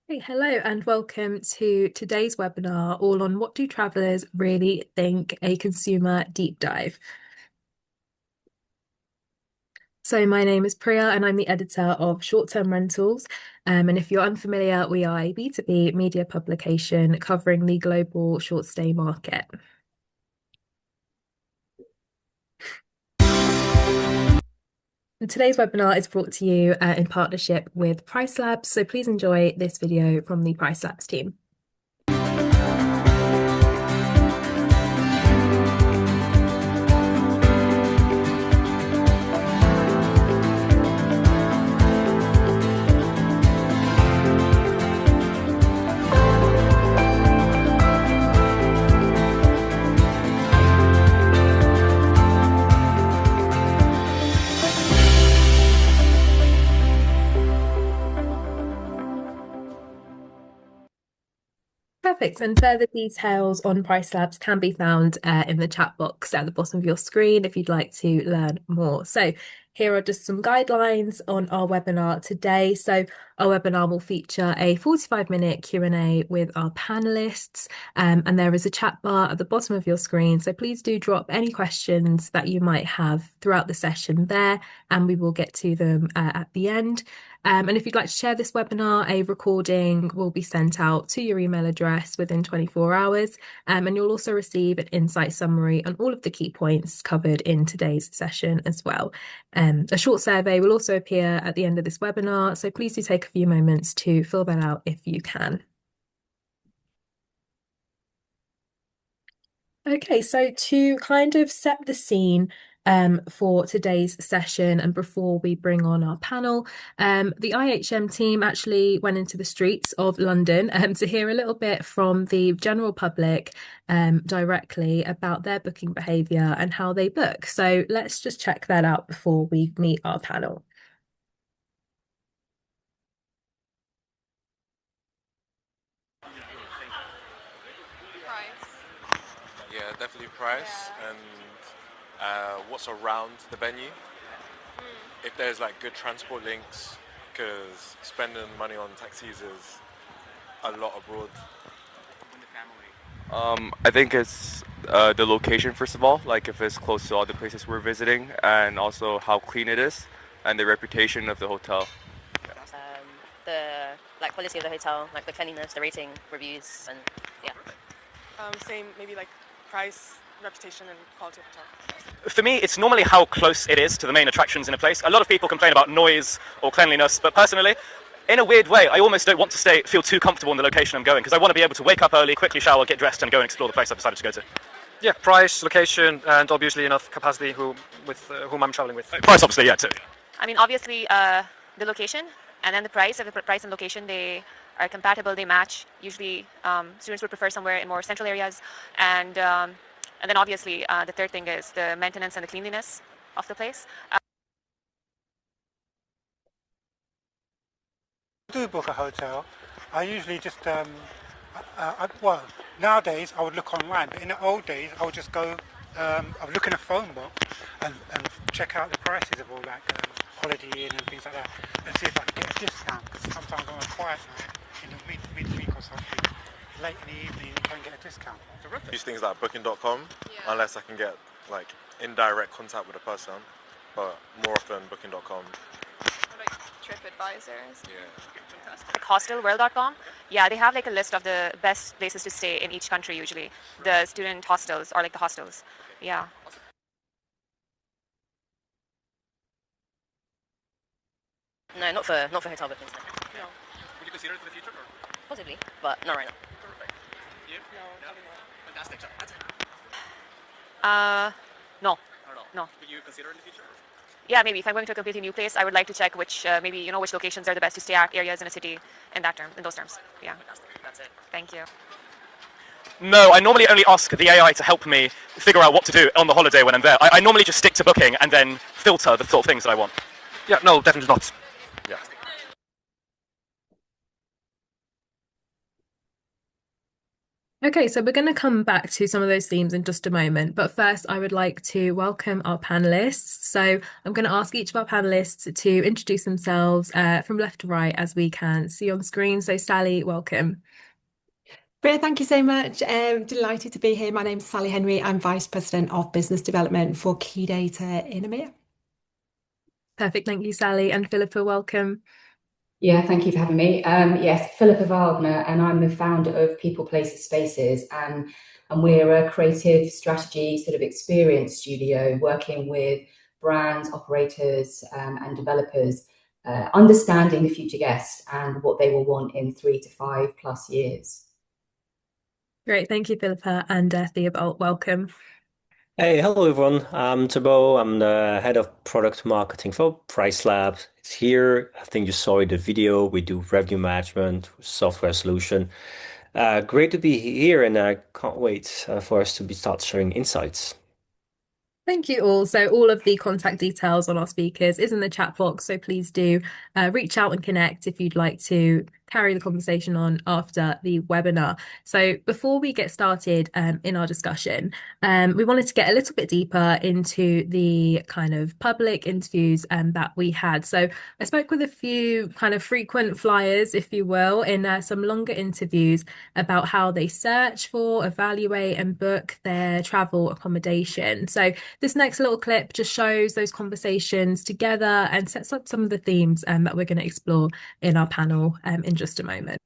Hey, hello, and welcome to today's webinar, all on what do travellers really think, a consumer deep dive. So my name is Priya and I'm the editor of Short-Term Rentals. And if you're unfamiliar, we are a B2B media publication covering the global short stay market. And today's webinar is brought to you in partnership with Price Labs. So please enjoy this video from the Price Labs team. Perfect. And further details on Price Labs can be found in the chat box at the bottom of your screen if you'd like to learn more. So here are just some guidelines on our webinar today. So our webinar will feature a 45-minute Q&A with our panelists, and there is a chat bar at the bottom of your screen. So please do drop any questions that you might have throughout the session there, and we will get to them at the end. And if you'd like to share this webinar, a recording will be sent out to your email address within 24 hours. And you'll also receive an insight summary on all of the key points covered in today's session as well. A short survey will also appear at the end of this webinar, so please do take a few moments to fill that out if you can. Okay, so to kind of set the scene for today's session and before we bring on our panel, the IHM team actually went into the streets of London to hear a little bit from the general public directly about their booking behaviour and how they book. So let's just check that out before we meet our panel. Yeah, definitely price and what's around the venue. If there's like good transport links, because spending money on taxis is a lot abroad. I think it's the location, first of all, like if it's close to all the places we're visiting, and also how clean it is, and the reputation of the hotel. The quality of the hotel, like the cleanliness, the rating, reviews, and yeah. Same, maybe like price, reputation, and quality of hotel. For me, it's normally how close it is to the main attractions in a place. A lot of people complain about noise or cleanliness, but personally, in a weird way, I almost don't want to feel too comfortable in the location I'm going, because I want to be able to wake up early, quickly shower, get dressed, and go and explore the place I've decided to go to. Yeah, price, location, and obviously enough capacity with whom I'm traveling with. Price, obviously, yeah, too. I mean, obviously, the location and then the price. If the price and location they are compatible, they match. Usually, students would prefer somewhere in more central areas, and then obviously the third thing is the maintenance and the cleanliness of the place. Do book a hotel, I usually just well, nowadays I would look online, but in the old days I would just go, I would look in a phone book and check out the prices of all like Holiday Inn and things like that, and see if I can get a discount. Because sometimes on a quiet night in the midweek or something, late in the evening, you can get a discount. Use things like booking.com, unless I can get like indirect contact with a person, but more often booking.com. TripAdvisors. Yeah. Like hostelworld.com, yeah, they have like a list of the best places to stay in each country. Usually, the student hostels or like the hostels. Yeah. No, not for hotel bookings. No. Would you consider it for the future? Possibly, but not right now. Perfect. You? No. Fantastic. No. No. Would you consider it in the future? Yeah, maybe if I'm going to a completely new place, I would like to check which maybe which locations are the best to stay at, areas in a city in those terms. Yeah. That's it. Thank you. No, I normally only ask the AI to help me figure out what to do on the holiday when I'm there. I normally just stick to booking and then filter the sort of things that I want. Yeah, no, definitely not. Yeah. Okay, so we're going to come back to some of those themes in just a moment. But first, I would like to welcome our panelists. So I'm going to ask each of our panelists to introduce themselves from left to right as we can see on screen. So Sally, welcome. Priya, thank you so much. Delighted to be here. My name's Sally Henry. I'm Vice President of Business Development for KeyData in EMEA. Perfect. Thank you, Sally. And Philippa, welcome. Yeah, thank you for having me. Yes, Philippa Wagner, and I'm the founder of PeoplePlacesSpaces, and we're a creative strategy sort of experience studio working with brands, operators, and developers, understanding the future guest and what they will want in 3 to 5+ years. Great. Thank you, Philippa. And Theobald, welcome. Hey, hello everyone. I'm Thibaut. I'm the head of product marketing for Price Labs. It's here. I think you saw in the video. We do revenue management, software solution. Great to be here, and I can't wait for us to start sharing insights. Thank you all. So all of the contact details on our speakers is in the chat box. So please do reach out and connect if you'd like to carry the conversation on after the webinar. So before we get started in our discussion, we wanted to get a little bit deeper into the kind of public interviews that we had. So I spoke with a few kind of frequent flyers, if you will, in some longer interviews about how they search for, evaluate and book their travel accommodation. So this next little clip just shows those conversations together and sets up some of the themes that we're going to explore in our panel in just a moment.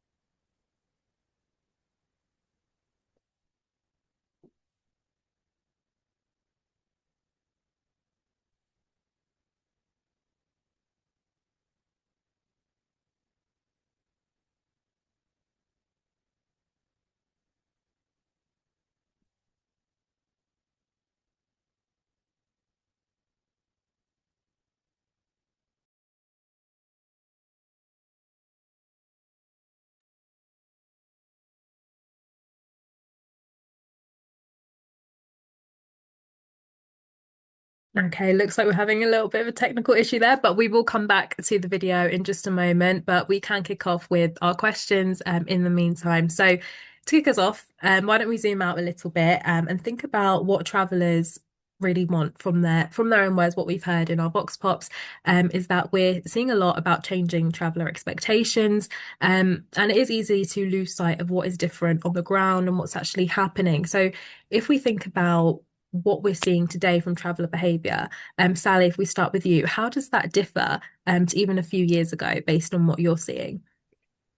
Okay, looks like we're having a little bit of a technical issue there, but we will come back to the video in just a moment. But we can kick off with our questions in the meantime. So to kick us off, why don't we zoom out a little bit and think about what travellers really want from their own words. What we've heard in our Vox Pops is that we're seeing a lot about changing traveller expectations, and it is easy to lose sight of what is different on the ground and what's actually happening. So if we think about what we're seeing today from traveller behaviour, Sally, if we start with you, how does that differ to even a few years ago based on what you're seeing?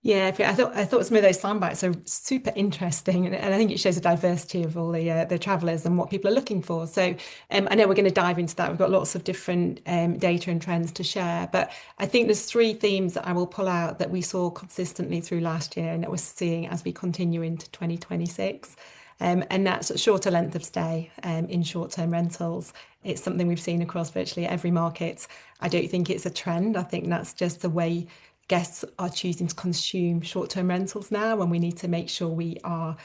Yeah, I thought some of those sound bites are super interesting, and I think it shows the diversity of all the travellers and what people are looking for. So I know we're going to dive into that. We've got lots of different data and trends to share, but I think there's three themes that I will pull out that we saw consistently through last year and that we're seeing as we continue into 2026. And that's shorter length of stay in short-term rentals. It's something we've seen across virtually every market. I don't think it's a trend. I think that's just the way guests are choosing to consume short-term rentals now, and we need to make sure we are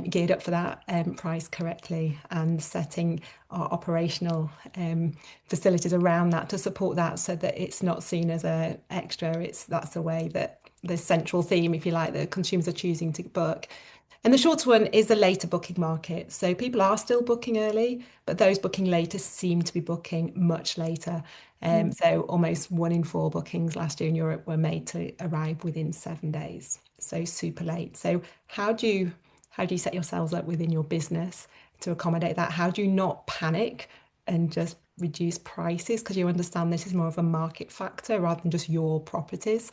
geared up for that, priced correctly, and setting our operational facilities around that to support that, so that it's not seen as an extra. That's the way that the central theme, if you like, that consumers are choosing to book. And the shorter one is the later booking market. So people are still booking early, but those booking later seem to be booking much later. So almost 1 in 4 bookings last year in Europe were made to arrive within 7 days. So super late. So how do you set yourselves up within your business to accommodate that? How do you not panic and just reduce prices because you understand this is more of a market factor rather than just your properties?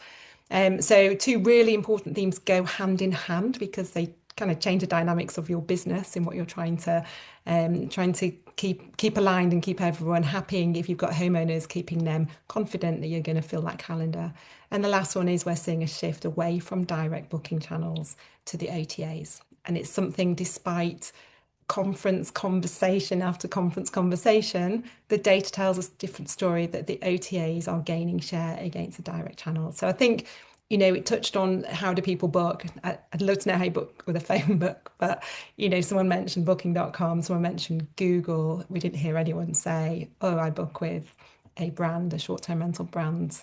So two really important themes go hand in hand because they kind of change the dynamics of your business and what you're trying to keep aligned and keep everyone happy. And if you've got homeowners, keeping them confident that you're going to fill that calendar. And the last one is we're seeing a shift away from direct booking channels to the OTAs. And it's something, despite conference conversation after conference conversation, the data tells us a different story, that the OTAs are gaining share against the direct channels. So I think, it touched on how do people book. I'd love to know how you book with a phone book, but, someone mentioned booking.com, someone mentioned Google. We didn't hear anyone say, oh, I book with a brand, a short-term rental brand,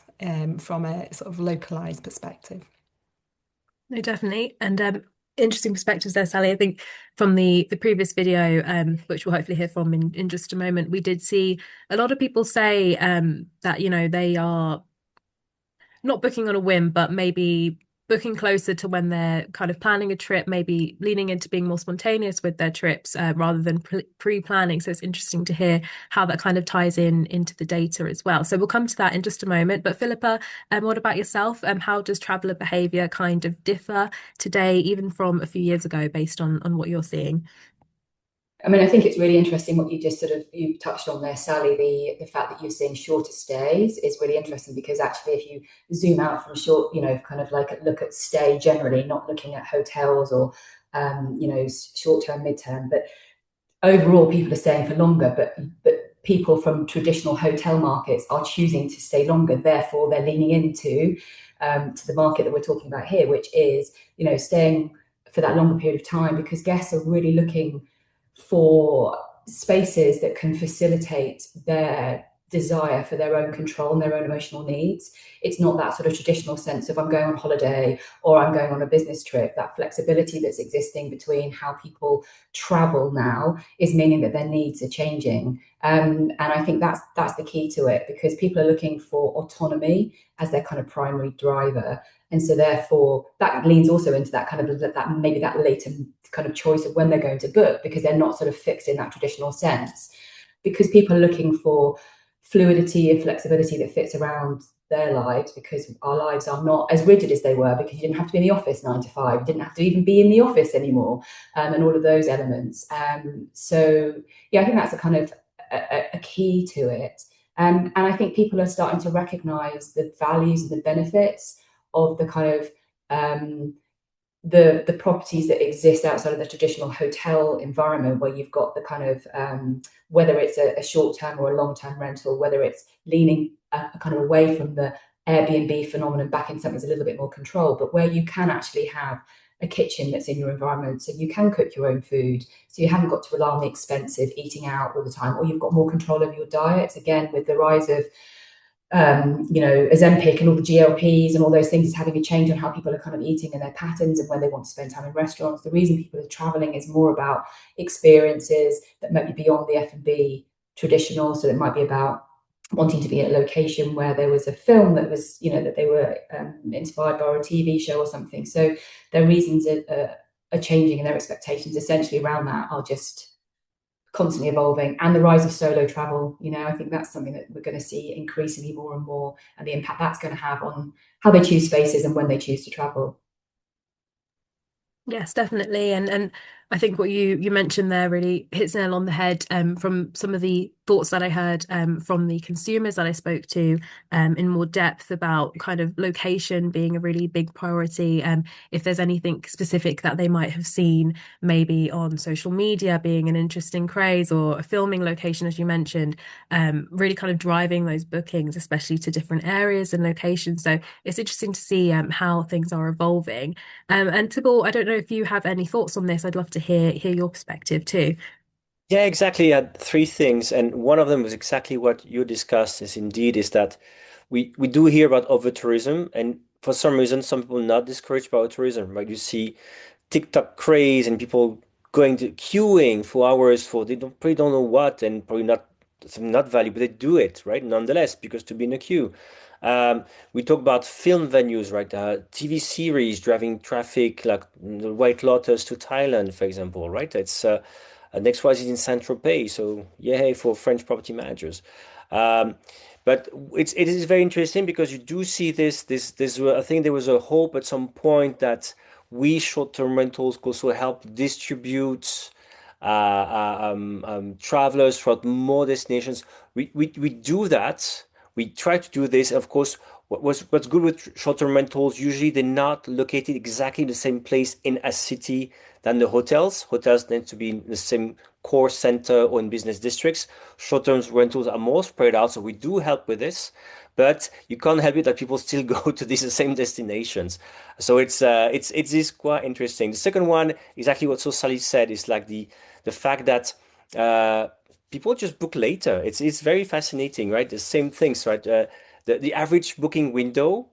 from a sort of localized perspective. No, definitely. And interesting perspectives there, Sally. I think from the previous video, which we'll hopefully hear from in just a moment, we did see a lot of people say that, you know, they are not booking on a whim, but maybe booking closer to when they're kind of planning a trip, maybe leaning into being more spontaneous with their trips rather than pre-planning. So it's interesting to hear how that kind of ties in into the data as well. So we'll come to that in just a moment. But Philippa, what about yourself? How does traveller behaviour kind of differ today, even from a few years ago, based on what you're seeing? I mean, I think it's really interesting what you just you touched on there, Sally. The fact that you're seeing shorter stays is really interesting, because actually, if you zoom out from short, you know, kind of like look at stay generally, not looking at hotels or you know, short term, mid term, but overall, people are staying for longer. But people from traditional hotel markets are choosing to stay longer. Therefore, they're leaning into to the market that we're talking about here, which is, you know, staying for that longer period of time, because guests are really looking for spaces that can facilitate their desire for their own control and their own emotional needs. It's not that sort of traditional sense of I'm going on holiday or I'm going on a business trip. That flexibility that's existing between how people travel now is meaning that their needs are changing. And I think that's the key to it, because people are looking for autonomy as their kind of primary driver. And so therefore that leans also into that kind of that maybe that latent kind of choice of when they're going to book, because they're not sort of fixed in that traditional sense, because people are looking for fluidity and flexibility that fits around their lives, because our lives are not as rigid as they were, because you didn't have to be in the office 9 to 5, you didn't have to even be in the office anymore, and all of those elements. So yeah, I think that's a kind of a key to it. And I think people are starting to recognize the values and the benefits of the kind of the properties that exist outside of the traditional hotel environment, where you've got the kind of whether it's a short-term or a long-term rental, whether it's leaning a kind of away from the Airbnb phenomenon back in something that's a little bit more controlled, but where you can actually have a kitchen that's in your environment, so you can cook your own food, so you haven't got to rely on the expensive eating out all the time, or you've got more control over your diets. Again, with the rise of you know, Ozempic and all the GLPs and all those things is having a change on how people are kind of eating and their patterns and when they want to spend time in restaurants. The reason people are traveling is more about experiences that might be beyond the F&B traditional. So it might be about wanting to be at a location where there was a film that was, you know, that they were inspired by, or a TV show or something. So their reasons are changing, and their expectations essentially around that are just constantly evolving. And the rise of solo travel, you know, I think that's something that we're going to see increasingly more and more, and the impact that's going to have on how they choose spaces and when they choose to travel. Yes, definitely. And I think what you mentioned there really hits nail on the head from some of the thoughts that I heard from the consumers that I spoke to in more depth about kind of location being a really big priority. If there's anything specific that they might have seen, maybe on social media being an interesting craze, or a filming location, as you mentioned, really kind of driving those bookings, especially to different areas and locations. So it's interesting to see how things are evolving. And Tibble, I don't know if you have any thoughts on this. I'd love to hear your perspective too. Yeah, exactly. I had three things, and one of them was exactly what you discussed. Is that we do hear about over tourism, and for some reason, some people not discouraged about tourism. Right? You see TikTok craze and people going to queuing for hours for they don't probably don't know what, and probably not value, but they do it right nonetheless, because to be in a queue. We talk about film venues, right? TV series driving traffic, like the White Lotus to Thailand, for example, right? It's next was in Saint-Tropez, so yay for French property managers. Um, but it is very interesting, because you do see this. I think there was a hope at some point that we short-term rentals could also help distribute travelers throughout more destinations. We do that. We try to do this. Of course, what's good with short-term rentals, usually they're not located exactly in the same place in a city than the hotels. Hotels tend to be in the same core center or in business districts. Short-term rentals are more spread out, so we do help with this. But you can't help it that people still go to these same destinations. So it is quite interesting. The second one, exactly what Sally said, is like the fact that people just book later. It's very fascinating, right? The same things, right? The average booking window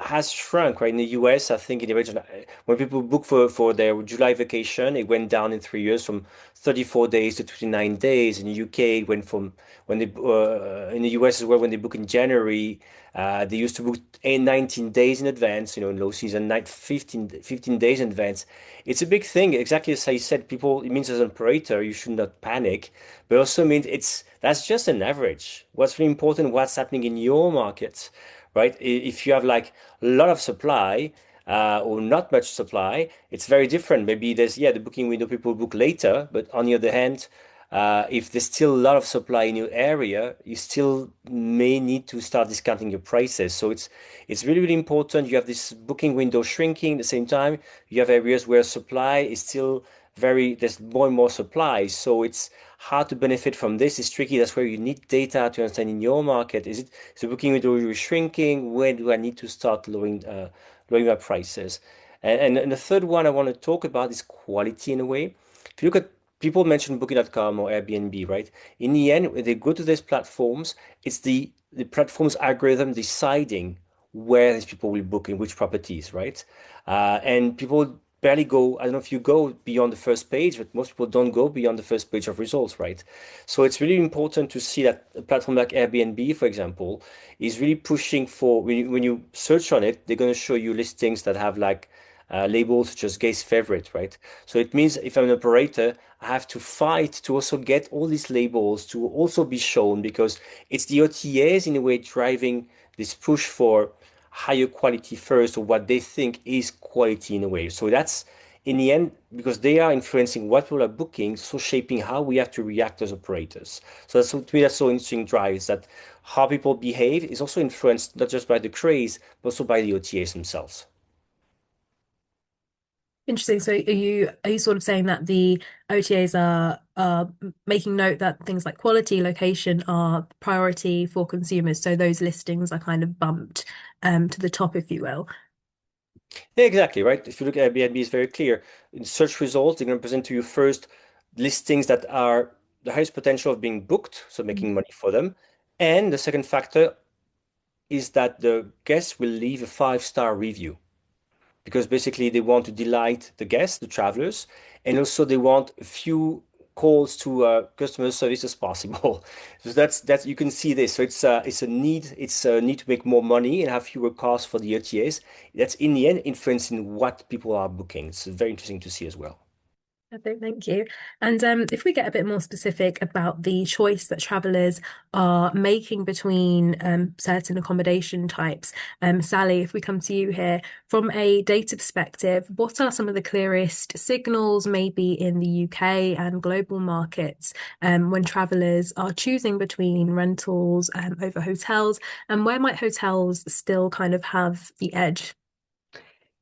has shrunk, right? In the US, I think in the region, when people book for their July vacation, it went down in 3 years from 34 days to 29 days. In the UK, it went from when they in the US as well, when they book in January, they used to book 19 days in advance, in low season, 15 days in advance. It's a big thing, exactly as I said. People, it means as an operator, you should not panic, but also means that's just an average. What's really important, what's happening in your market, right? If you have like a lot of supply or not much supply, it's very different. Maybe there's, yeah, the booking window, people book later, but on the other hand, if there's still a lot of supply in your area, you still may need to start discounting your prices. So it's really, really important. You have this booking window shrinking at the same time. You have areas where supply is still there's more and more supply. So it's hard to benefit from this. It's tricky. That's where you need data to understand in your market. Is the booking window shrinking? When do I need to start lowering my prices? And the third one I want to talk about is quality in a way. If you look at people mention Booking.com or Airbnb, right? In the end, when they go to these platforms, it's the platform's algorithm deciding where these people will book in which properties, right? And people barely go, I don't know if you go beyond the first page, but most people don't go beyond the first page of results, right? So it's really important to see that a platform like Airbnb, for example, is really pushing for, when you search on it, they're going to show you listings that have like labels such as guest favorite, right? So it means if I'm an operator, I have to fight to also get all these labels to also be shown, because it's the OTAs in a way driving this push for higher quality first, or what they think is quality in a way. So that's in the end, because they are influencing what people are booking, so shaping how we have to react as operators. So that's, to me, that's so interesting drive, is that how people behave is also influenced not just by the craze, but also by the OTAs themselves. Interesting. So are you sort of saying that the OTAs are making note that things like quality, location are priority for consumers, so those listings are kind of bumped to the top, if you will? Yeah, exactly, right? If you look at Airbnb, it's very clear. In search results, they're going to present to you first listings that are the highest potential of being booked, so making money for them. And the second factor is that the guests will leave a 5-star review, because basically they want to delight the guests, the travelers, and also they want a few calls to customer service as possible. So that's you can see this. So it's a need to make more money and have fewer costs for the OTAs. That's in the end influencing what people are booking. It's very interesting to see as well. Perfect, thank you. And if we get a bit more specific about the choice that travellers are making between certain accommodation types, Sally, if we come to you here, from a data perspective, what are some of the clearest signals, maybe in the UK and global markets, when travellers are choosing between rentals over hotels, and where might hotels still kind of have the edge?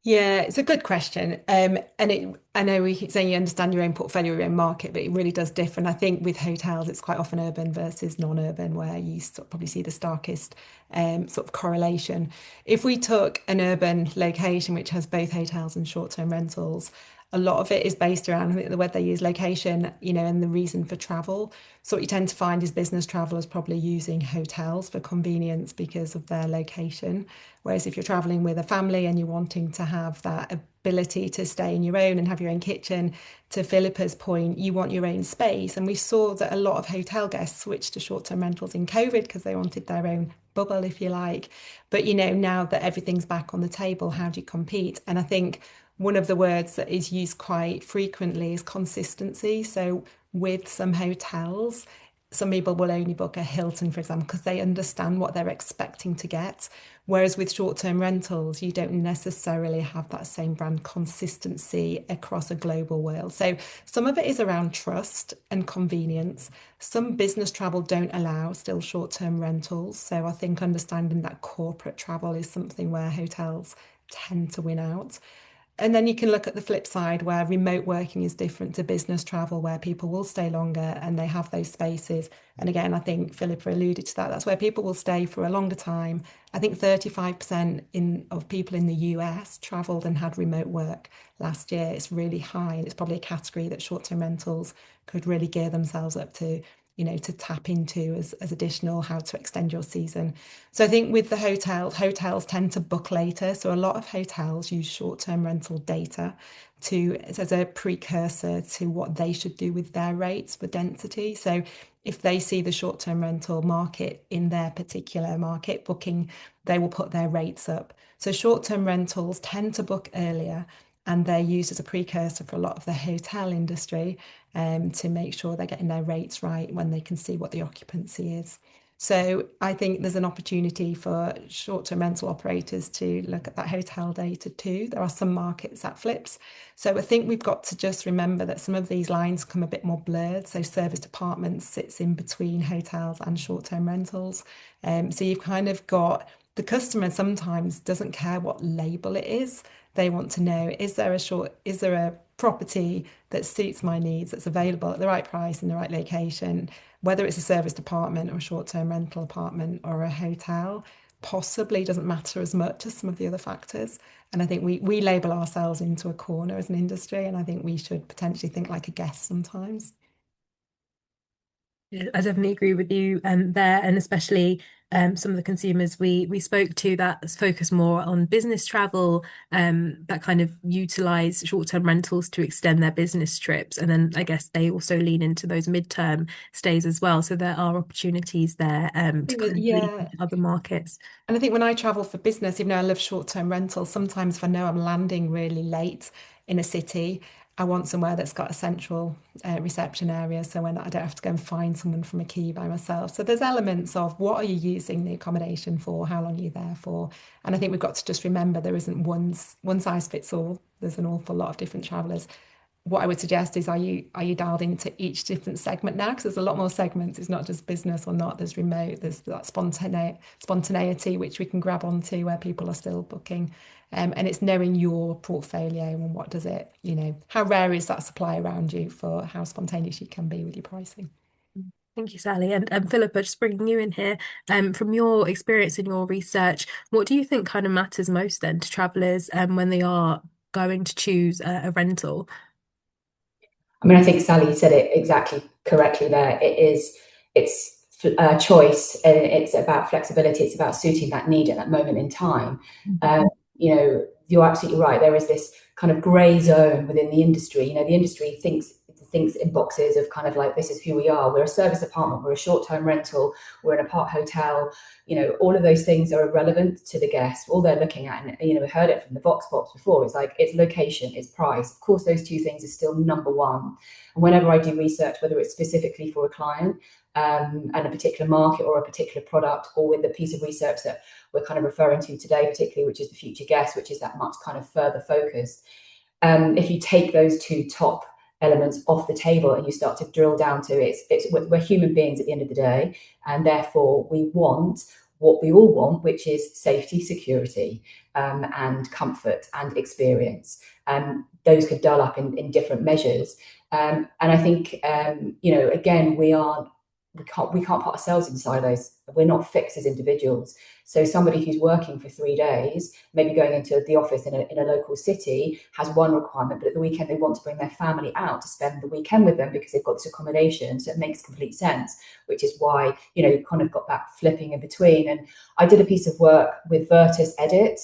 Yeah, it's a good question. I know we keep saying you understand your own portfolio, your own market, but it really does differ. And I think with hotels, it's quite often urban versus non-urban, where you probably see the starkest sort of correlation. If we took an urban location, which has both hotels and short-term rentals, a lot of it is based around, I think, the word they use, location, and the reason for travel. So what you tend to find is business travelers probably using hotels for convenience because of their location. Whereas if you're traveling with a family and you're wanting to have that ability to stay in your own and have your own kitchen, to Philippa's point, you want your own space. And we saw that a lot of hotel guests switched to short-term rentals in COVID because they wanted their own bubble, if you like. But, now that everything's back on the table, how do you compete? And I think one of the words that is used quite frequently is consistency. So with some hotels, some people will only book a Hilton, for example, because they understand what they're expecting to get. Whereas with short-term rentals, you don't necessarily have that same brand consistency across a global world. So some of it is around trust and convenience. Some business travel don't allow still short-term rentals. So I think understanding that corporate travel is something where hotels tend to win out. And then you can look at the flip side, where remote working is different to business travel, where people will stay longer and they have those spaces. And again, I think Philippa alluded to that. That's where people will stay for a longer time. I think 35% of people in the US travelled and had remote work last year. It's really high, and it's probably a category that short-term rentals could really gear themselves up to. to tap into as additional how to extend your season. So I think with the hotels tend to book later. So a lot of hotels use short-term rental data as a precursor to what they should do with their rates for density. So if they see the short-term rental market in their particular market booking, they will put their rates up. So short-term rentals tend to book earlier, and they're used as a precursor for a lot of the hotel industry to make sure they're getting their rates right when they can see what the occupancy is. So I think there's an opportunity for short-term rental operators to look at that hotel data too. There are some markets that flips. So I think we've got to just remember that some of these lines come a bit more blurred. So service departments sits in between hotels and short-term rentals. So you've kind of got the customer sometimes doesn't care what label it is. They want to know, is there a property that suits my needs, that's available at the right price in the right location, whether it's a service department or a short-term rental apartment or a hotel, possibly doesn't matter as much as some of the other factors. And I think we label ourselves into a corner as an industry, and I think we should potentially think like a guest sometimes. I definitely agree with you there, and especially some of the consumers we spoke to that focus more on business travel, that kind of utilize short-term rentals to extend their business trips, and then I guess they also lean into those mid-term stays as well. So there are opportunities there to kind of lean into other markets. And I think when I travel for business, even though I love short-term rentals, sometimes if I know I'm landing really late in a city, I want somewhere that's got a central reception area, so when I don't have to go and find someone from a quay by myself. So there's elements of what are you using the accommodation for, how long are you there for, and I think we've got to just remember there isn't one size fits all. There's an awful lot of different travellers. What I would suggest is, are you dialed into each different segment now? Because there's a lot more segments. It's not just business or not. There's remote. There's that spontaneity which we can grab onto where people are still booking. And it's knowing your portfolio and what does it, how rare is that supply around you for how spontaneous you can be with your pricing. Thank you, Sally. And Philippa, just bringing you in here, from your experience and your research, what do you think kind of matters most then to travellers when they are going to choose a rental? I mean, I think Sally said it exactly correctly there. It's choice, and it's about flexibility. It's about suiting that need at that moment in time. You're absolutely right. There is this kind of grey zone within the industry. The industry thinks in boxes of kind of like, this is who we are. We're a service apartment, we're a short-term rental, we're an apart hotel. All of those things are irrelevant to the guest. All they're looking at, and we heard it from the Vox Pops before, it's like, it's location, it's price. Of course, those two things are still number one. And whenever I do research, whether it's specifically for a client and a particular market or a particular product, or with the piece of research that we're kind of referring to today, particularly, which is the future guest, which is that much kind of further focused. If you take those two top elements off the table and you start to drill down to we're human beings at the end of the day, and therefore we want what we all want, which is safety, security, and comfort and experience. Those could dial up in different measures. And I think, again, we can't put ourselves in silos. We're not fixed as individuals. So somebody who's working for 3 days, maybe going into the office in a local city, has one requirement, but at the weekend they want to bring their family out to spend the weekend with them because they've got this accommodation. So it makes complete sense, which is why, you kind of got that flipping in between. And I did a piece of work with Virtus Edit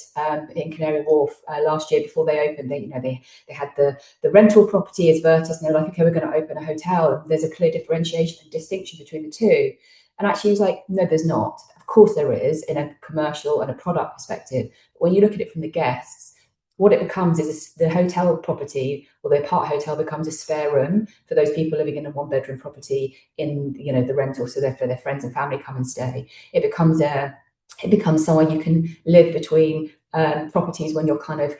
in Canary Wharf last year before they opened. They had the rental property as Virtus, and they're like, okay, we're going to open a hotel. And there's a clear differentiation and distinction between the two. And actually, he was like, no, there's not. Of course there is, in a commercial and a product perspective. But when you look at it from the guests, what it becomes is the hotel property, or the apart hotel, becomes a spare room for those people living in a one-bedroom property in the rental. So therefore their friends and family come and stay. It becomes somewhere you can live between properties when you're kind of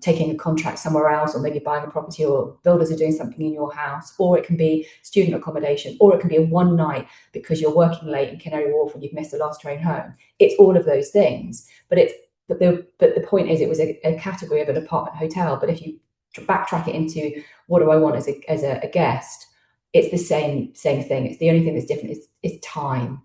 taking a contract somewhere else, or maybe buying a property, or builders are doing something in your house, or it can be student accommodation, or it can be a one night because you're working late in Canary Wharf and you've missed the last train home. It's all of those things, but the point is, it was a category of an apartment hotel. But if you backtrack it into what do I want as a guest, it's the same thing. It's the only thing that's different is time.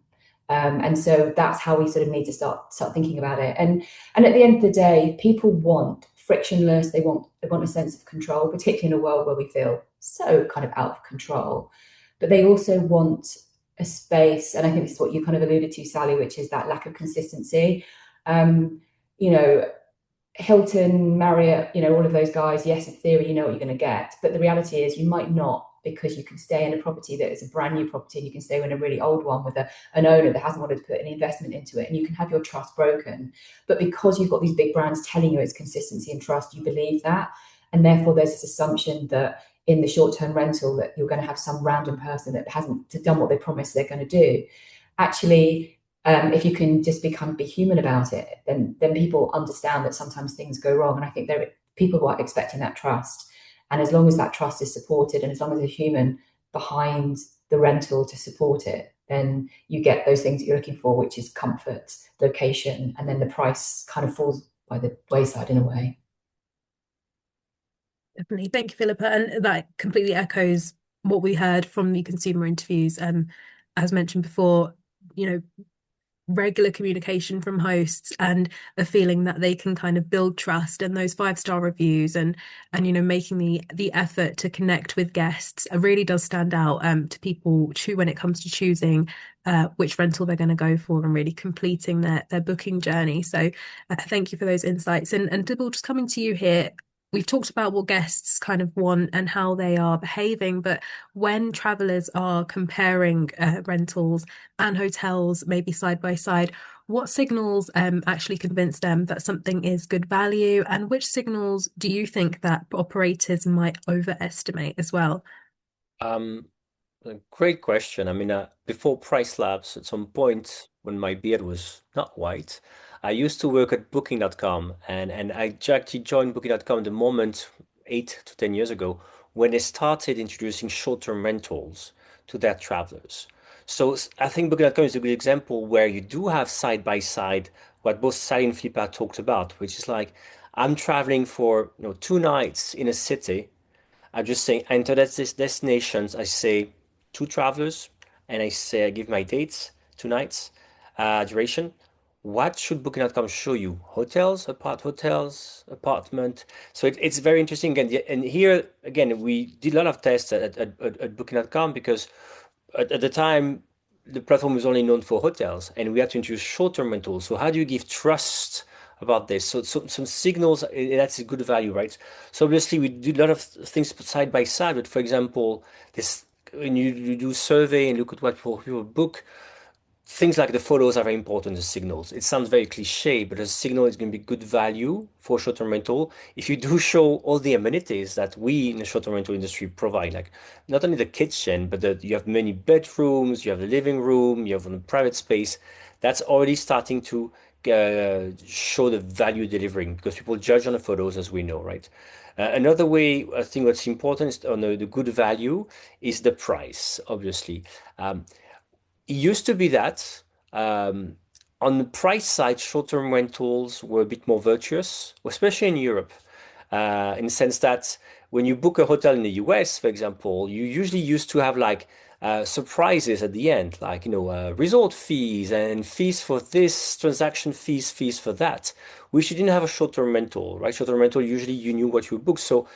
And so that's how we sort of need to start thinking about it. And at the end of the day, people want frictionless. They want a sense of control, particularly in a world where we feel so kind of out of control. But they also want a space, and I think this is what you kind of alluded to, Sally, which is that lack of consistency. You know, Hilton, Marriott, you know, all of those guys, yes, in theory, you know what you're going to get. But the reality is you might not, because you can stay in a property that is a brand new property and you can stay in a really old one with an owner that hasn't wanted to put any investment into it, and you can have your trust broken. But because you've got these big brands telling you it's consistency and trust, you believe that. And therefore there's this assumption that in the short-term rental that you're going to have some random person that hasn't done what they promised they're going to do. Actually, if you can just be human about it, then people understand that sometimes things go wrong. And I think people are expecting that trust. And as long as that trust is supported, and as long as there's a human behind the rental to support it, then you get those things that you're looking for, which is comfort, location, and then the price kind of falls by the wayside in a way. Definitely. Thank you, Philippa. And that completely echoes what we heard from the consumer interviews. As mentioned before, you know, regular communication from hosts and a feeling that they can kind of build trust, and those 5-star reviews and you know, making the effort to connect with guests really does stand out to people when it comes to choosing which rental they're going to go for and really completing their booking journey. So thank you for those insights. And Dibble, just coming to you here. We've talked about what guests kind of want and how they are behaving, but when travelers are comparing rentals and hotels, maybe side by side, what signals actually convince them that something is good value, and which signals do you think that operators might overestimate as well? A great question. I mean, before Price Labs, at some point when my beard was not white, I used to work at Booking.com, and I actually joined Booking.com the moment 8 to 10 years ago when they started introducing short-term rentals to their travelers. So I think Booking.com is a good example where you do have side by side what both Sally and Philippa talked about, which is like I'm traveling for 2 nights in a city. I'm just saying, I enter these destinations, I say 2 travelers, and I give my dates, 2 nights, duration. What should Booking.com show you? Hotels, apartment. So it's very interesting. And here, again, we did a lot of tests at Booking.com because at the time, the platform was only known for hotels, and we had to introduce short-term rentals. So how do you give trust about this? So some signals, that's a good value, right? So obviously we do a lot of things side by side, but for example, this when you do survey and look at what people book, things like the photos are very important as signals. It sounds very cliche, but a signal is going to be good value for short-term rental if you do show all the amenities that we in the short-term rental industry provide, like not only the kitchen, but you have many bedrooms, you have the living room, you have a private space. That's already starting to show the value delivering because people judge on the photos, as we know, right? Another way I think what's important is on the good value is the price, obviously. It used to be that on the price side, short-term rentals were a bit more virtuous, especially in Europe, in the sense that when you book a hotel in the US, for example, you usually used to have like surprises at the end, like resort fees and fees for this, transaction fees for that, which you didn't have a short-term rental, right? Short-term rental, usually you knew what you booked. So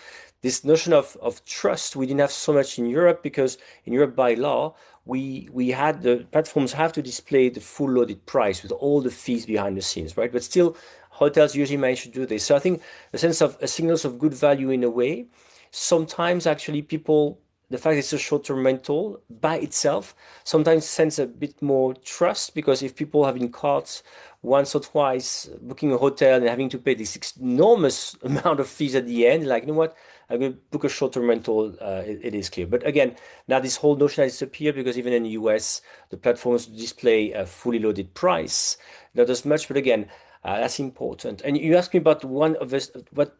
this notion of trust, we didn't have so much in Europe because in Europe by law, we had the platforms have to display the full loaded price with all the fees behind the scenes, right? But still, hotels usually manage to do this. So I think the sense of signals of good value in a way, sometimes actually people, the fact it's a short-term rental by itself sometimes sends a bit more trust because if people have in carts once or twice booking a hotel and having to pay this enormous amount of fees at the end, like, you know what, I'm going to book a short-term rental, it is clear. But again, now this whole notion has disappeared because even in the US, the platforms display a fully loaded price. Not as much, but again, that's important. And you asked me about one of this, what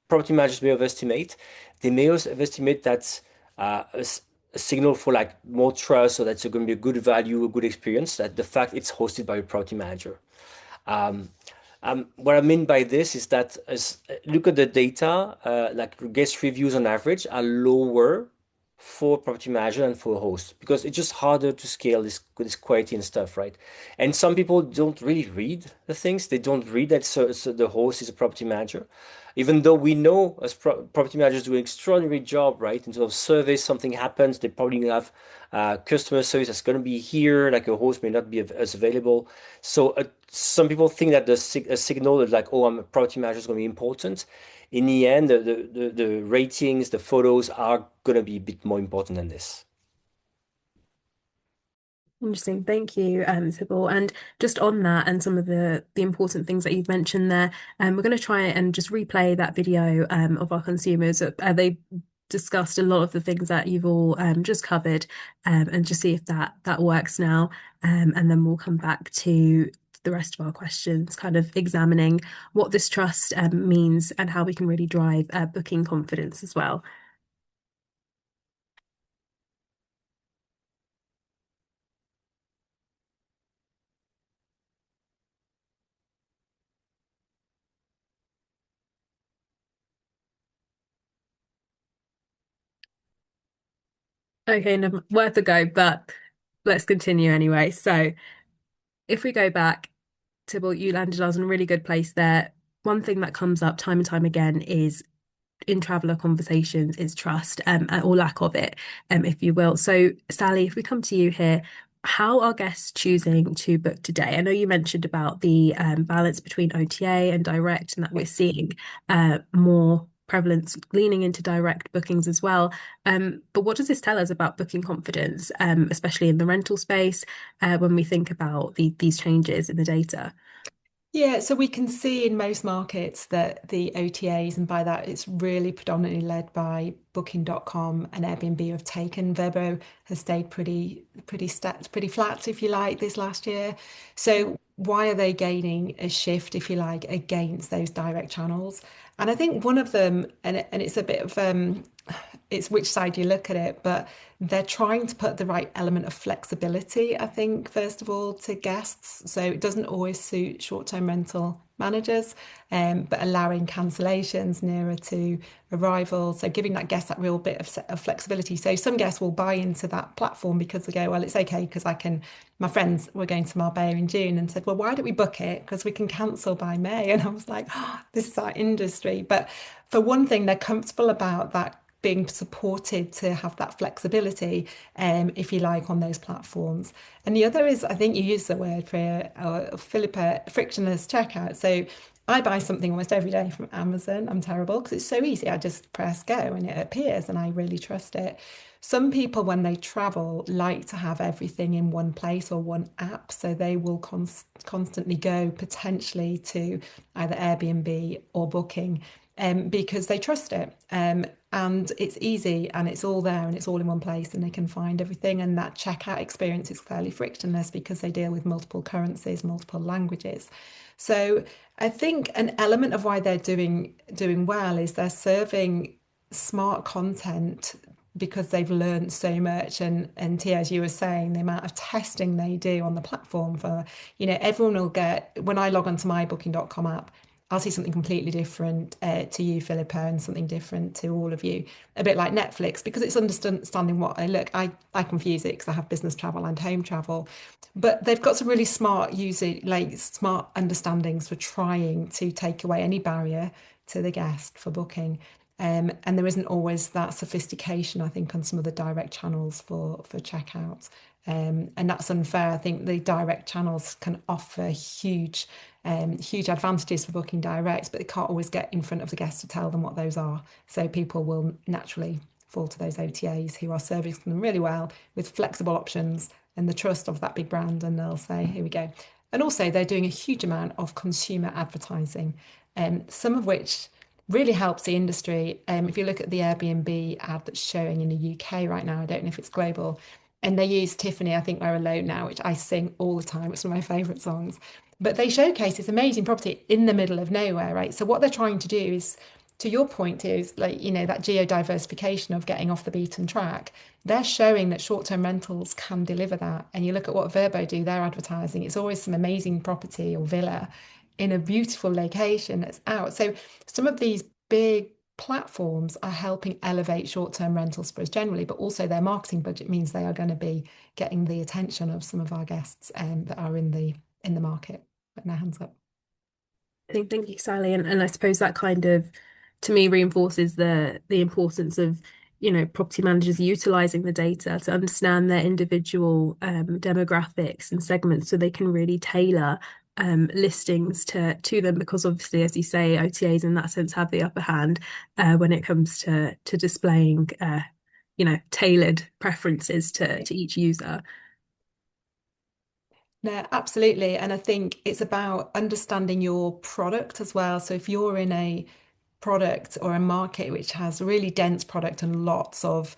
property managers may overestimate. They may overestimate that a signal for like more trust, so that's going to be a good value, a good experience, that the fact it's hosted by a property manager. What I mean by this is that look at the data, like guest reviews on average are lower for property manager and for hosts because it's just harder to scale this quality and stuff, right? And some people don't really read the things. They don't read that so the host is a property manager, even though we know as property managers do an extraordinary job, right? In terms of service, something happens, they probably have customer service that's going to be here, like a host may not be as available. So some people think that a signal that like, oh, I'm a property manager is going to be important. In the end, the ratings, the photos are going to be a bit more important than this. Interesting. Thank you, Sybil. And just on that and some of the important things that you've mentioned there, we're going to try and just replay that video of our consumers. They discussed a lot of the things that you've all just covered and just see if that works now. And then we'll come back to the rest of our questions, kind of examining what this trust means and how we can really drive booking confidence as well. Okay, no, worth a go, but let's continue anyway. So if we go back, Tybalt, you landed us in a really good place there. One thing that comes up time and time again is in traveller conversations is trust, or lack of it, if you will. So Sally, if we come to you here, how are guests choosing to book today? I know you mentioned about the balance between OTA and direct, and that we're seeing more prevalence leaning into direct bookings as well. But what does this tell us about booking confidence, especially in the rental space, when we think about these changes in the data? Yeah, so we can see in most markets that the OTAs, and by that it's really predominantly led by Booking.com and Airbnb have taken. Vrbo has stayed pretty flat, if you like, this last year. So why are they gaining a shift, if you like, against those direct channels? And I think one of them, and it's a bit of it's which side you look at it, but they're trying to put the right element of flexibility, I think, first of all, to guests. So it doesn't always suit short-term rental managers, but allowing cancellations nearer to arrival. So giving that guest that real bit of flexibility. So some guests will buy into that platform because they go, well, it's okay because my friends were going to Marbella in June and said, well, why don't we book it? Because we can cancel by May. And I was like, oh, this is our industry. But for one thing, they're comfortable about that being supported to have that flexibility, if you like, on those platforms. And the other is, I think you used the word, Priya, or Philippa, frictionless checkout. So I buy something almost every day from Amazon. I'm terrible because it's so easy. I just press go and it appears and I really trust it. Some people, when they travel, like to have everything in one place or one app. So they will constantly go potentially to either Airbnb or Booking because they trust it. And it's easy and it's all there and it's all in one place and they can find everything. And that checkout experience is fairly frictionless because they deal with multiple currencies, multiple languages. So I think an element of why they're doing well is they're serving smart content because they've learned so much. And Tia, as you were saying, the amount of testing they do on the platform for, everyone will get, when I log onto my Booking.com app, I'll see something completely different to you, Philippa, and something different to all of you. A bit like Netflix, because it's understanding what I look. I confuse it because I have business travel and home travel. But they've got some really smart smart understandings for trying to take away any barrier to the guest for booking. And there isn't always that sophistication, I think, on some of the direct channels for checkouts. And that's unfair. I think the direct channels can offer huge advantages for booking direct, but they can't always get in front of the guests to tell them what those are. So people will naturally fall to those OTAs who are servicing them really well with flexible options and the trust of that big brand, and they'll say, here we go. And also they're doing a huge amount of consumer advertising, some of which really helps the industry. If you look at the Airbnb ad that's showing in the UK right now, I don't know if it's global, and they use Tiffany, I Think We're Alone Now, which I sing all the time. It's one of my favourite songs. But they showcase this amazing property in the middle of nowhere, right? So what they're trying to do is, to your point, is that geodiversification of getting off the beaten track. They're showing that short-term rentals can deliver that. And you look at what Vrbo do, their advertising, it's always some amazing property or villa in a beautiful location that's out. So some of these big platforms are helping elevate short-term rentals for us generally, but also their marketing budget means they are going to be getting the attention of some of our guests that are in the market. Putting their hands up. Thank you, Sally. And I suppose that kind of, to me, reinforces the importance of, property managers utilizing the data to understand their individual demographics and segments so they can really tailor listings to them, because obviously, as you say, OTAs in that sense have the upper hand when it comes to displaying tailored preferences to each user. No, absolutely. And I think it's about understanding your product as well. So if you're in a product or a market which has really dense product and lots of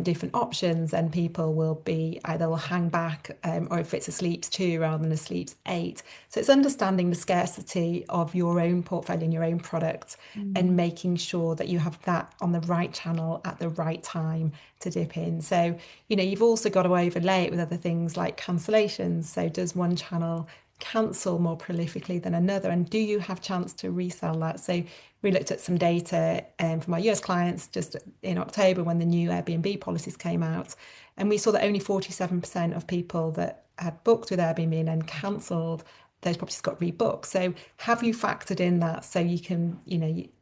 different options, then people will be either will hang back or if it's a sleeps 2 rather than a sleeps 8. So it's understanding the scarcity of your own portfolio and your own product and making sure that you have that on the right channel at the right time to dip in. So, you've also got to overlay it with other things like cancellations. So does one channel cancel more prolifically than another, and do you have chance to resell that? So we looked at some data from our US clients just in October when the new Airbnb policies came out, and we saw that only 47% of people that had booked with Airbnb and then cancelled, those properties got rebooked. So have you factored in that so you can,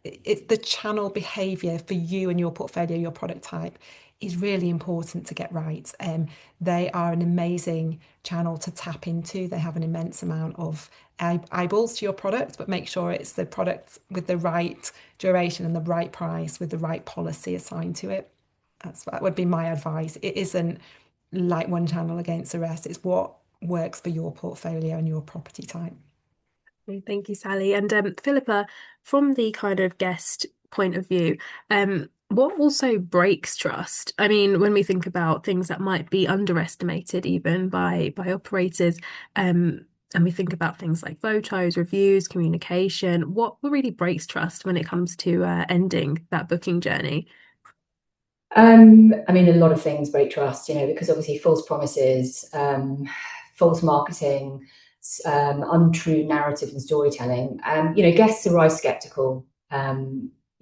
it's the channel behaviour for you and your portfolio, your product type is really important to get right. They are an amazing channel to tap into. They have an immense amount of eyeballs to your product, but make sure it's the product with the right duration and the right price with the right policy assigned to it. That would be my advice. It isn't like one channel against the rest. It's what works for your portfolio and your property type. Thank you, Sally. And Philippa, from the kind of guest point of view, what also breaks trust? I mean, when we think about things that might be underestimated even by operators, and we think about things like photos, reviews, communication, what really breaks trust when it comes to ending that booking journey? I mean, a lot of things break trust, because obviously false promises, false marketing, untrue narrative and storytelling. Guests arrive skeptical.